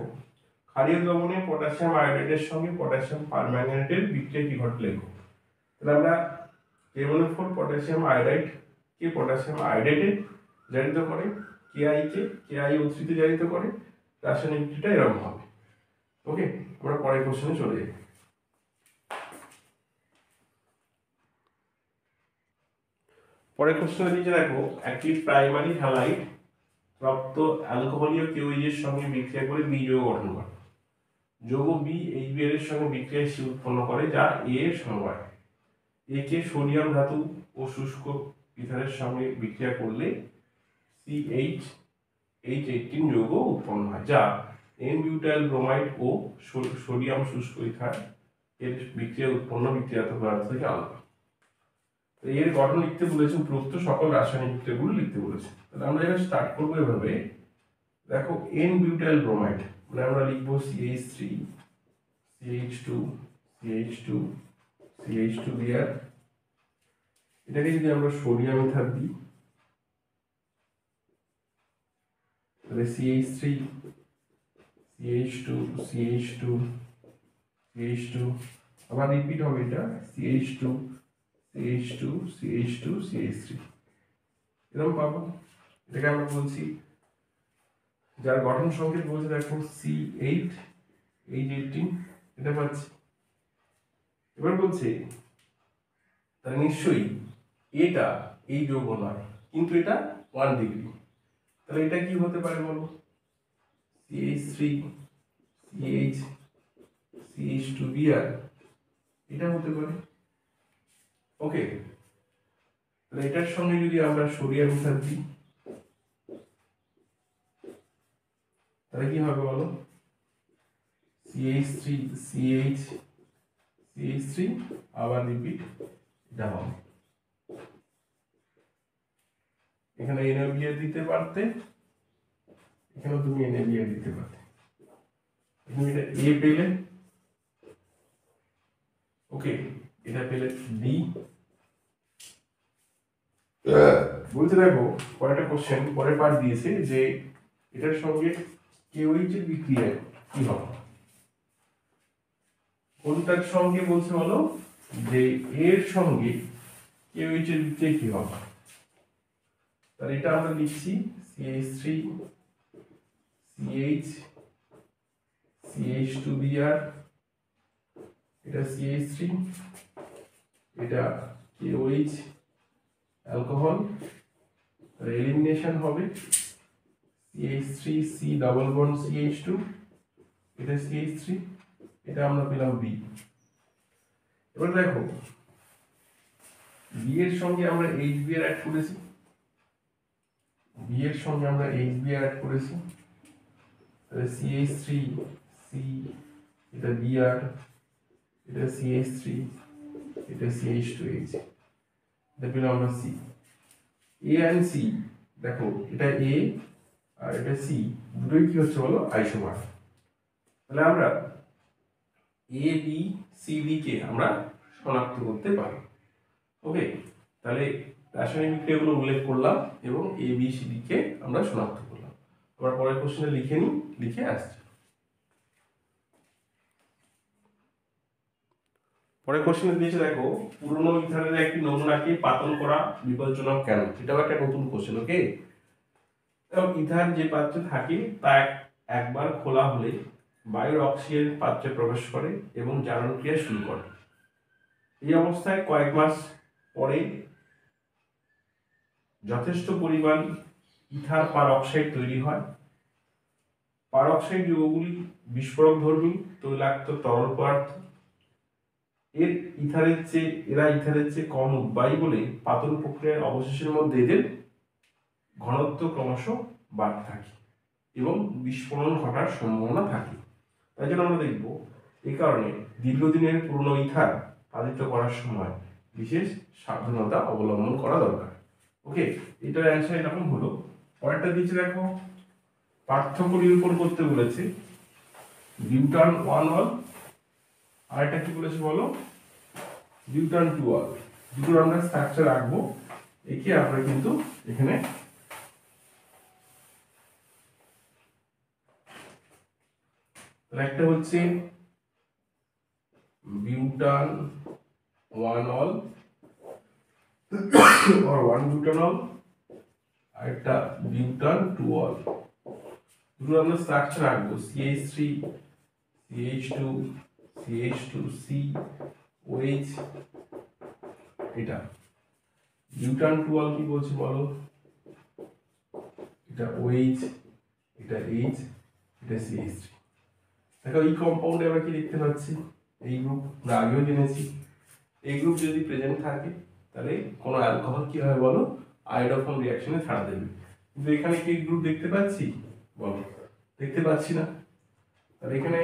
A: ক্ষারীয় দ্রবণে পটাশিয়াম আয়োডাইডের সঙ্গে পটাশিয়াম পারম্যাঙ্গানেটের বিক্রিয়া কি ঘটে লেখো। তাহলে আমরা KMnO4 পটাশিয়াম আয়োডাইড কে পটাশিয়াম আয়োডাইডে জারিত করে, KiO3 তে জারিত করে, রাসায়নিক বিক্রিয়াটা এরকম হবে। ওকে, আমরা পরের কোশ্চেনে চলে যাই। পরের কোশ্চেনে দিয়েছে দেখো একটি প্রাইমারি হ্যালাইড প্রাপ্ত অ্যালকোহলীয় কেওএইচ এর সঙ্গে বিক্রিয়া করে বি যৌগ গঠন করে। যৌগ বি HBr এর সঙ্গে বিক্রিয়া সি উৎপন্ন করে যা এ এর সমবায়। এ কে সোডিয়াম ধাতু ও শুষ্ক ইথারের সঙ্গে বিক্রিয়া করলে CH18 যৌগ উৎপন্ন হয়, যা N-বিউটাইল ব্রোমাইড ও সোডিয়াম শুষ্ক ইথার এর বিক্রিয়া উৎপন্ন বিক্রিয়াত পদার্থ থেকে আলাদা। এর গঠন লিখতে বলেছে, উপরোক্ত সকল রাসায়নিক বিক্রিয়াগুলো লিখতে বলেছে। তাহলে আমরা এটা স্টার্ট করবো এভাবে, দেখো N-বিউটাইল ব্রোমাইড মানে আমরা লিখবো CH3 CH2 CH2 CH2 দিয়ে, এটাকে যদি আমরা সোডিয়াম ইথার দিই তাহলে CH3 CH2 CH2 CH2, আবার রিপিট হবে এটা CH2 CH2 CH2 CH3, এরকম পাবো। এটাকে আমরা বলছি, যার গঠন সংকেত বলছে দেখো C8 H18, এটা পাচ্ছি। এবার বলছে তাহলে নিশ্চয়ই এটা এই যৌগ নয়, কিন্তু এটা 1 ডিগ্রি। তাহলে এটা কি হতে পারে বলো, CH3 CH CH2Br, এটা হতে পারে। ওকে, এটার সঙ্গে যদি আমরা সোডিয়াম ইথার দিই তাহলে কি হবে বলো, CH3 CH3 আবার রিপিট এটা হবে। এখানে NaBr দিতে পারতে, এখানে তুমি NaBr দিতে পারতে, তুমি এটা A পেলে, ওকে, এটা পেলে B। বলতে দেখো পরেরটা কোশ্চেন, পরের পার্ট দিয়েছে যে এটার সঙ্গে KOH এর বিক্রিয়ায় কি হবে, কোনটার সঙ্গে বলছে বলো, যে এর সঙ্গে KOH এর বিক্রিয়া কি হবে। তাহলে এটা আমরা লিখছি CH3 CH CH2Br, এটা CH3, এটা KOH অ্যালকোহল, এলিমিনেশন হবে CH3 C double bond CH2, এটা CH3, এটা আমরা পেলাম B। এবার দেখো B এর সঙ্গে আমরা HBr অ্যাড করেছি, B এর সঙ্গে আমরা HBr অ্যাড করেছি, তাহলে CH3 C, এটা Br, এটা CH3, এটা CH2H, এটা পেলাম আমরা C। A and C দেখো, এটা A আর এটা C, দুটোই কি হচ্ছে বলো, আইসোমার। তাহলে আমরা A B C D কে আমরা শনাক্ত করতে পারি। ওকে, তাহলে রাসায়নিক বিক্রিয়াগুলো উল্লেখ করলাম এবং A B C D কে আমরা শনাক্ত করলাম। আবার পরের কোশ্চেনে লিখে নিই, লিখে আসছি। পরের কোশ্চেনে দিয়েছে দেখো, পুরনো ইথারের একটি নমুনাকে পাতল করা বিপজ্জনক কেন? এটাও একটা নতুন কোশ্চেন। ওকে, এবং ইথার যে পাত্রে থাকে তা একবার খোলা হলে বায়ুর অক্সিজেন পাত্রে প্রবেশ করে এবং জারণ ক্রিয়া শুরু করে। এই অবস্থায় কয়েক মাস পরে যথেষ্ট পরিমাণ ইথার পারঅক্সাইড তৈরি হয়। পারঅক্সাইড যৌগগুলি বিস্ফোরকধর্মী তৈলাক্ত তরল পদার্থ। এরা ইথারের চেয়ে কম উদ্বায়ী বলে পাতন প্রক্রিয়ার অবশেষের মধ্যে এদের ঘনত্ব ক্রমশ বাড়তে থাকে এবং বিস্ফোরণ ঘটার সম্ভাবনা থাকে। তাই জন্য আমরা দেখব এই কারণে দীর্ঘদিনের পুরনো ইথার পালিত করার সময় বিশেষ সাবধানতা অবলম্বন করা দরকার। ওকে, এটার অ্যান্সার এরকম হলো। পরেরটা দিয়েছে দেখো, পার্থক্য নিরূপণ করতে বলেছে বিউটান 1 অল, আর এটা কি বলেছে বলো, বিউটান 2 অল। দুটোর আমরা স্ট্রাকচার রাখবো, একে আমরা কিন্তু এখানে একটা হচ্ছে বিউটান 1 অল or 1 butanol, আর একটা বিউটান 2 অল। দুটো আমরা স্ট্রাকচার রাখবো CH3 CH2 CH2C OH। এটা বিউটান 2 অল কি বলছি বলো, এটা OH, এটা H, এটা CH3। দেখো এই কম্পাউন্ডে আমরা কি দেখতে পাচ্ছি, এই গ্রুপ আমরা আগেও জেনেছি। এই গ্রুপ যদি প্রেজেন্ট থাকে তাহলে কোনো অ্যালকোহল কি হয় বলো, আয়োডোফর্ম রিঅ্যাকশনে ছাড়া দেবে। কিন্তু এখানে কি গ্রুপ দেখতে পাচ্ছি বলো, দেখতে পাচ্ছি না। তাহলে এখানে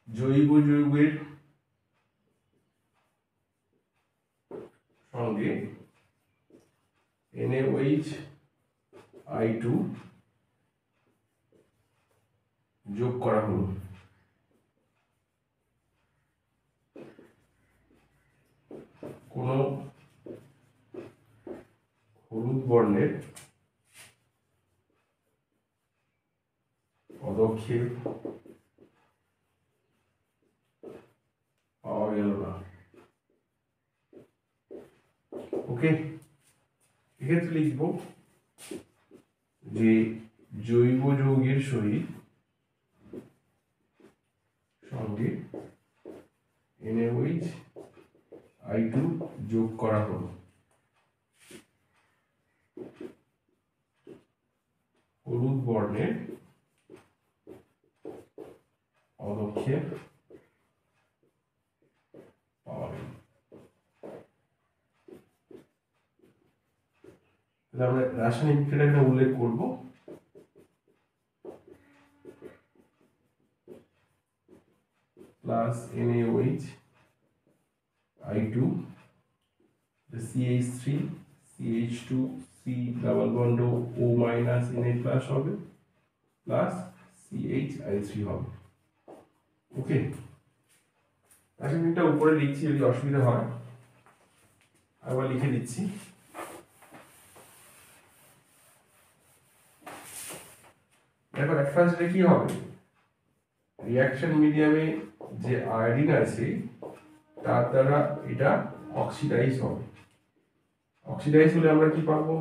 A: জৈব যৌগের সঙ্গে NaOH I2 যোগ করা হলো। কোন হলুদ বর্ণের পদক্ষেপ পাওয়া গেল না। ওকে, এক্ষেত্রে লিখব যে জৈব যৌগের সহিত সঙ্গে NaOH I2 যোগ করা হলো। হলুদ বর্ণের পদক্ষেপ পাওয়া গেল। তাহলে আমরা রাসায়নিক বিক্রিয়াটা এখানে উল্লেখ করব। Plus NaOH I2 CH3 CH2 C double bond O minus Na plus হবে প্লাস CHI3 হবে। ওকে, রাসায়নিকটা উপরে লিখছি, যদি অসুবিধা হয় আবার লিখে দিচ্ছি। দেখো অ্যাট ফার্স্ট কি হবে, রিঅ্যাকশন মিডিয়ামে যে আয়োডিন আছে তার দ্বারা এটা অক্সিডাইজ হবে। অক্সিডাইজ হলে আমরা কি পাবো,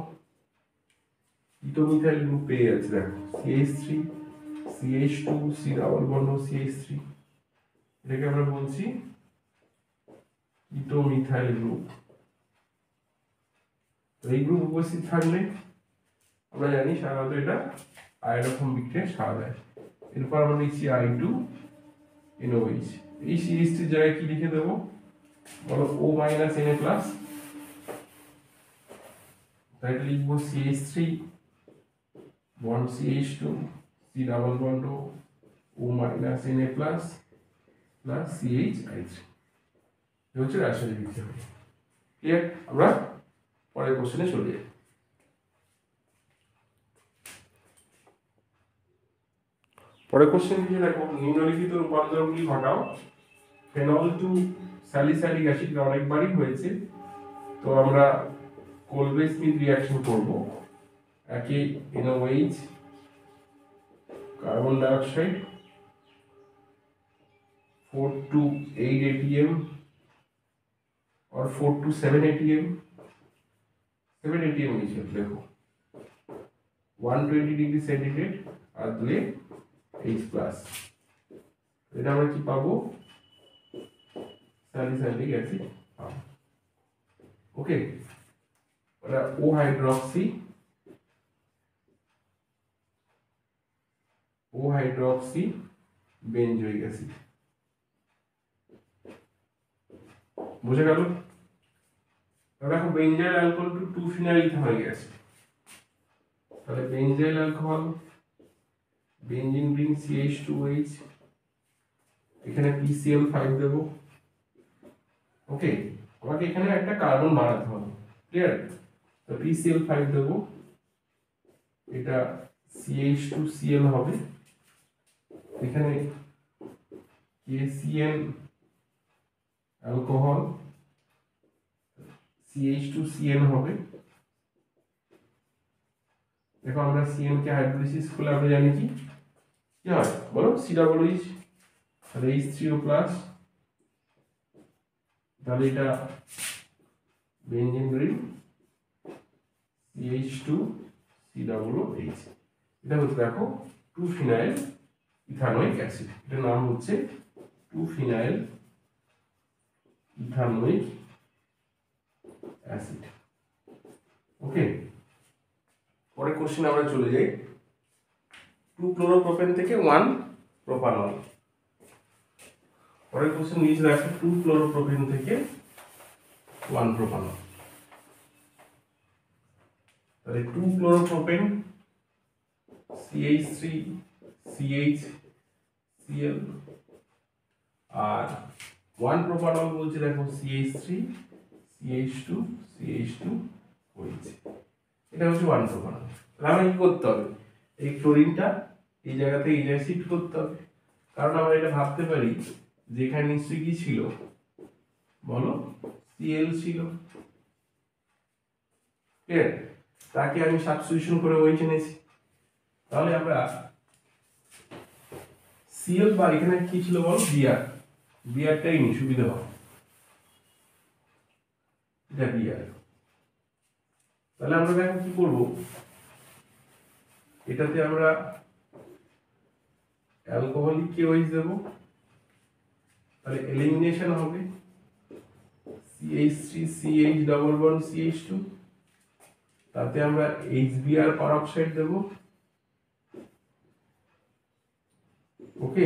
A: কিটোমিথাইল গ্রুপ পেয়ে যাচ্ছে। দেখো CH3 CH2 C double bond CH3, এটাকে আমরা বলছি কিটোমিথাইল গ্রুপ। এই গ্রুপ উপস্থিত থাকলে আমরা জানি সাধারণত এটা আয়োডোফর্ম বিক্রিয়া সারা দেয়। এরপর আমরা লিখছি I2 NOH। এই CH3 জায়গায় কি লিখে দেবো বলো, O মাইনাস Na প্লাস, তাই লিখবো CH3 bond CH2 C double bond O minus Na plus plus CHI3। এই হচ্ছে রাসায়নিক বিক্রিয়া। ক্লিয়ার? আমরা পরের কোশ্চেনে চলে যাই। পরের কোশ্চেন দিয়ে দেখো, নিম্নলিখিত রূপান্তরগুলি ঘটাও। ফেনল টু স্যালিসাইলিক অ্যাসিড অনেকবারই হয়েছে, তো আমরা কোলবে স্মিথ রিঅ্যাকশন করব। একে NOH carbon dioxide 4 to 8 ATM और 4 to 7 ATM, 7 ATM লিখে দেখো 120 ডিগ্রি সেন্টিগ্রেড আর দিলে H প্লাস, এটা আমরা কি পাবো, স্যালিসাইলিক অ্যাসিড পাবো। ওকে, ওটা O হাইড্রক্সি বেঞ্জোইক অ্যাসিড। বুঝে গেল? দেখো benzyl alcohol to two phenyl ethanoic acid, তাহলে benzyl alcohol benzene ring CH2OH, এখানে PCl5 দেব। ওকে, আমাকে এখানে একটা কার্বন বানাতে হবে। ক্লিয়ার? তো PCl5 দেব, এটা CH2Cl হবে, এখানে KCl অ্যালকোহল CH2CN হবে। দেখো আমরা CN কে হাইড্রোলিসিস করলে আমরা জানি কি হয় বলো, COOH, তাহলে H3O প্লাস, তাহলে এটা বেঞ্জিন রিং CH2COOH, এটা হচ্ছে দেখো 2-ফিনাইল ইথানোয়িক অ্যাসিড, এটার নাম হচ্ছে 2-ফিনাইল ইথানোয়িক অ্যাসিড। ওকে, পরের কোশ্চেন আমরা চলে যাই। 2 ক্লোরোপ্রোপেন থেকে 1 প্রোপানল। পরের কোশ্চেন নিচে রাখো, 2 ক্লোরোপ্রোপেন থেকে 1 প্রোপানল। তাহলে 2 ক্লোরোপ্রোপেন CH3 CHCl আর 1 প্রোপানল বলছে দেখো CH3 CH2 CH2OH, এটা হচ্ছে 1 প্রোপানল। তাহলে আমরা কি করতে হবে, এই ক্লোরিনটা এই জায়গাতে এই জায়গায় শিফট করতে হবে, কারণ আমরা এটা ভাবতে পারি যে এখানে নিশ্চয়ই কি ছিল বলো, Cl ছিল। ক্লিয়ার? তাকে আমি সাবস্টিটিউশন করে OH এনেছি, তাহলে আমরা Cl বা এখানে কি ছিল বলো, বিআরটাই নি, সুবিধা হবে, এটা বিআর। তাহলে আমরা দেখো কি করব, এটাতে আমরা অ্যালকোহলিক KOH দেব, তাহলে এলিমিনেশন হবে CH3CH ডাবল বন্ড CH2, তাতে আমরা HBr পারঅক্সাইড দেব। ওকে,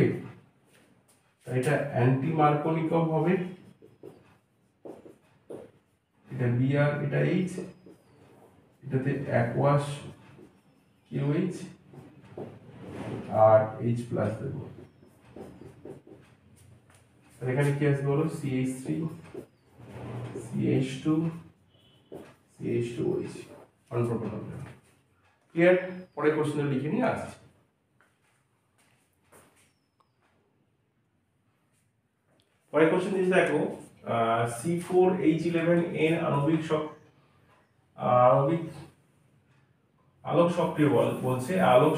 A: এটা অ্যান্টি মার্কোনিকম হবে, এটা Br, এটা H, এটাতে অ্যাকোয়াস কিউএইচ আর এইচ প্লাস দেবো। এখানে কি আসবে বলো, CH3 CH2 CH2OH অনপ্রোপেনল। ক্লিয়ার? পরে কোশ্চেনে লিখে নিয়ে আসছি। পরে কোশ্চেন দিয়েছে দেখো, C4H11N আণবিক আলোক সক্রিয় বলছে আলোক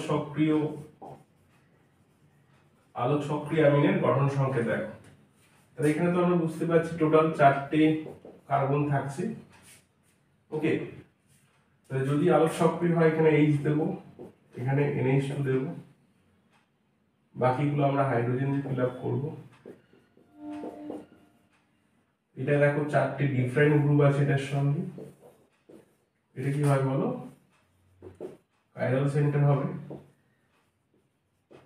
A: সক্রিয় অ্যামিনের গঠন সংকেত দেখো। তাহলে এখানে তো আমরা বুঝতে পারছি টোটাল 4টে কার্বন থাকছে। ওকে, তাহলে যদি আলোক সক্রিয় হয় এখানে H দেব, এখানে NH2 দেব, বাকিগুলো আমরা হাইড্রোজেন দিয়ে ফিল আপ করবো। এটা দেখো 4টে ডিফারেন্ট গ্রুপ আছে এটার সঙ্গে। এটা কি হয় বলো, কাইরাল সেন্টার হবে।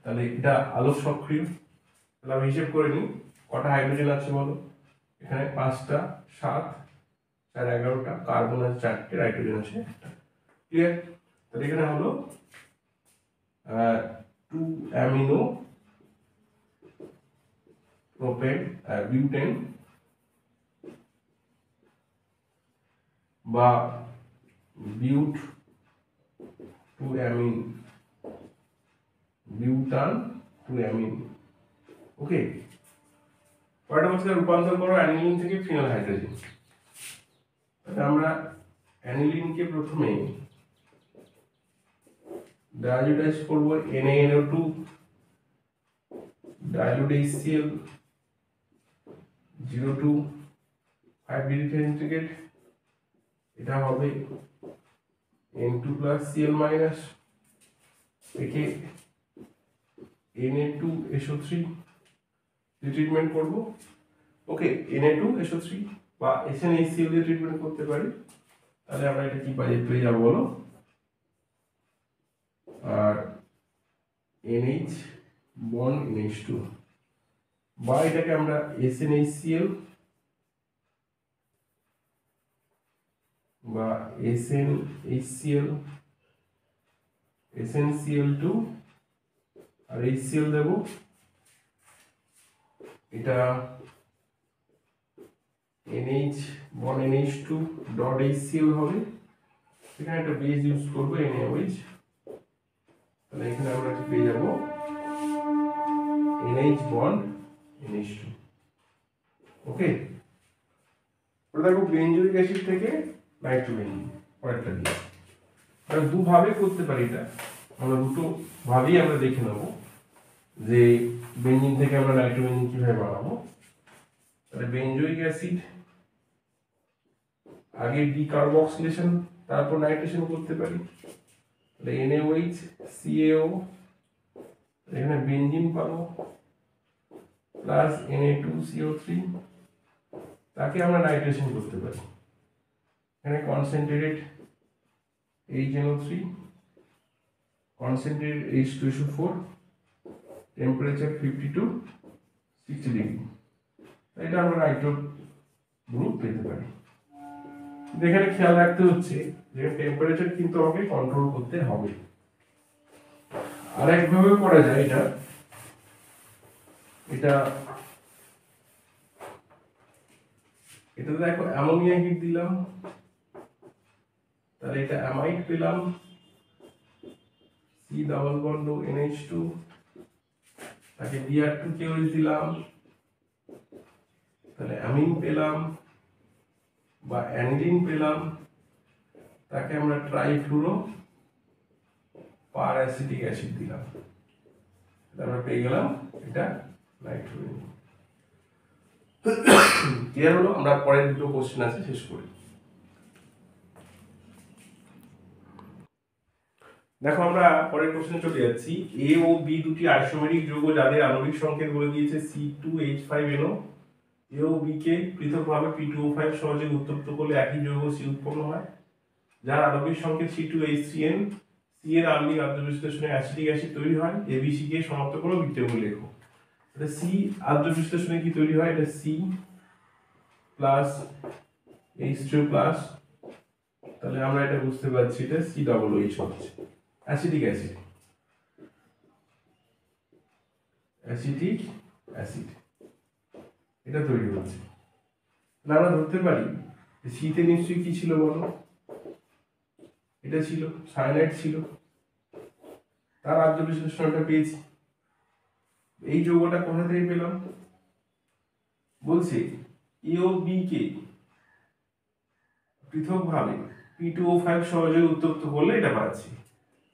A: তাহলে এটা আলোক সক্রিয়। তাহলে আমি হিসেব করে নিই কটা হাইড্রোজেন আছে বলো, এখানে 5টা, 7 4 11টা, কার্বন আছে 4টে, হাইড্রোজেন আছে 1টা। ক্লিয়ার? তাহলে এখানে হলো 2 অ্যামিনো প্রোপেন বিউটেন বা বিউট 2 অ্যামিন, বিউটান 2 অ্যামিন। ওকে, পরেরটা হচ্ছে রূপান্তর করো অ্যানিলিন থেকে ফিনাইল হাইড্রোজেন। তাহলে আমরা অ্যানিলিনকে প্রথমে ডাইলুটাইজ করব, NaNO2 dilute HCl 0 to 5 degree centigrade, এটা হবে N2 plus Cl minus, একে Na2SO3 ট্রিটমেন্ট করব। ওকে, Na2SO3 বা SnHCl দিয়ে ট্রিটমেন্ট করতে পারি। তাহলে আমরা এটা কি পেয়ে যাবো বলো, আর NH বন্ড NH2, বা এটাকে আমরা SnHCl বা SnCl2 আর HCl দেব। এটা NH bond NH2 dot HCl হবে। এখানে একটা বেস ইউজ করবো NaOH। তাহলে এখানে আমরা কি পেয়ে যাবো, NH বন্ড NH2। ওকে, দেখো বেনজোইক অ্যাসিড থেকে নাইট্রোবেনজিন পরেরটা দিয়ে আমরা দুভাবে করতে পারি। এটা আমরা দুটো ভাবেই আমরা দেখে নেব যে বেনজিন থেকে আমরা নাইট্রোবেনজিন কিভাবে বানাবো। তাহলে বেনজোইক অ্যাসিড আগে ডিকার্বক্সিলেশন তারপর নাইট্রেশন করতে পারি। তাহলে NaOH CaO, এখানে বেনজিন পাবো প্লাস Na2CO3, তাকে আমরা নাইট্রেশন করতে পারি। এখানে concentrated HNO3, concentrated H2SO4, temperature 50 to 60 degree. এটা আমরা নাইট্রো গ্রুপ পেতে পারি। এখানে খেয়াল রাখতে হচ্ছে যে টেম্পারেচার কিন্তু আমাকে কন্ট্রোল করতে হবে। আরেকভাবে করা যায় এটা, এটা দেখো অ্যামোনিয়া হিট দিলাম, তাহলে এটা অ্যামাইড পেলাম, C ডাবল বন্ড NH2, তাকে Br2KOH দিলাম, তাহলে অ্যামিন পেলাম বা অ্যানিলিন পেলাম, তাকে আমরা ট্রাইফ্লুরো পার অ্যাসিটিক অ্যাসিড দিলাম, আমরা পেয়ে গেলাম এটা নাইট্রোজেন। ক্লিয়ার হলো? আমরা পরের দুটো কোশ্চেন আছে শেষ করি। দেখো আমরা পরের কোশ্চেনে চলে যাচ্ছি। A ও B দুটি আইসোমেরিক যৌগ যাদের আণবিক সংকেত বলে দিয়েছে C2H5NO। A ও B কে পৃথকভাবে P2O5 সহজে উত্তপ্ত করলে একই যৌগ C উৎপন্ন হয়, যার আণবিক সংকেত C2H3N। C এর আণবিক আদ্র বিশ্লেষণে অ্যাসিটিক অ্যাসিড তৈরি হয়। ABC কে সমাপ্ত করো বিক্রিয়া লেখো। এটা C আদ্র বিশ্লেষণে কি তৈরি হয়, এটা C প্লাস H2 প্লাস, তাহলে আমরা এটা বুঝতে পারছি এটা COOH হচ্ছে অ্যাসিটিক অ্যাসিড, অ্যাসিটিক অ্যাসিড এটা তৈরি হচ্ছে। তাহলে আমরা ধরতে পারি সিতে নিশ্চয়ই কি ছিল বলো, এটা ছিল সায়ানাইড ছিল, তার আদ্য বিশ্লেষণটা পেয়েছি। এই যৌগটা কোথা থেকে পেলাম, বলছে এ ও বি কে পৃথকভাবে P2O5 সহযোগে উত্তপ্ত করলে এটা পাচ্ছি।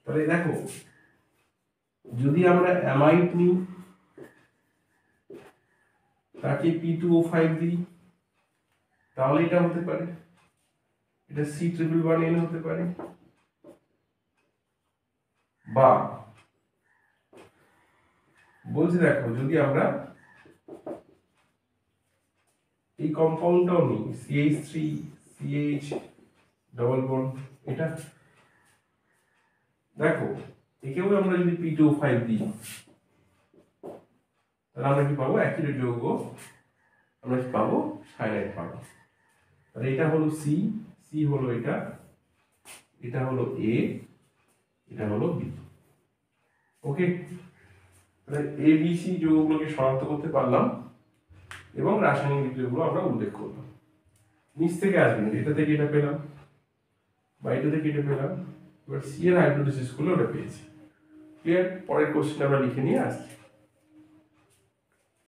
A: তাহলে দেখো যদি আমরা অ্যামাইড নিই তাকে P2O5 দিই তাহলে এটা হতে পারে, এটা C111N হতে পারে, বা বলছে দেখো যদি আমরা এই কম্পাউন্ডটাও নিই CH3 CH ডবল বন্ড, এটা দেখো একেও আমরা যদি P2O5 দিই তাহলে আমরা কি পাবো, একই যৌগ আমরা কি পাবো, সায়ানাইড পাবো। তাহলে এটা হলো সি, সি হলো এটা, এটা হলো এ, এটা হলো বি। ওকে, তাহলে এ বি সি যৌগগুলোকে শনাক্ত করতে পারলাম এবং রাসায়নিক বিক্রিয়াগুলো আমরা উল্লেখ করলাম। নিচ থেকে আসবেন, এটা থেকে এটা পেলাম বা এটা থেকে এটা পেলাম, এবার সি এর হাইড্রোলিসিস গুলো ওটা পেয়েছি। ক্লিয়ার? পরের কোশ্চেন আমরা লিখে নিয়ে আসছি।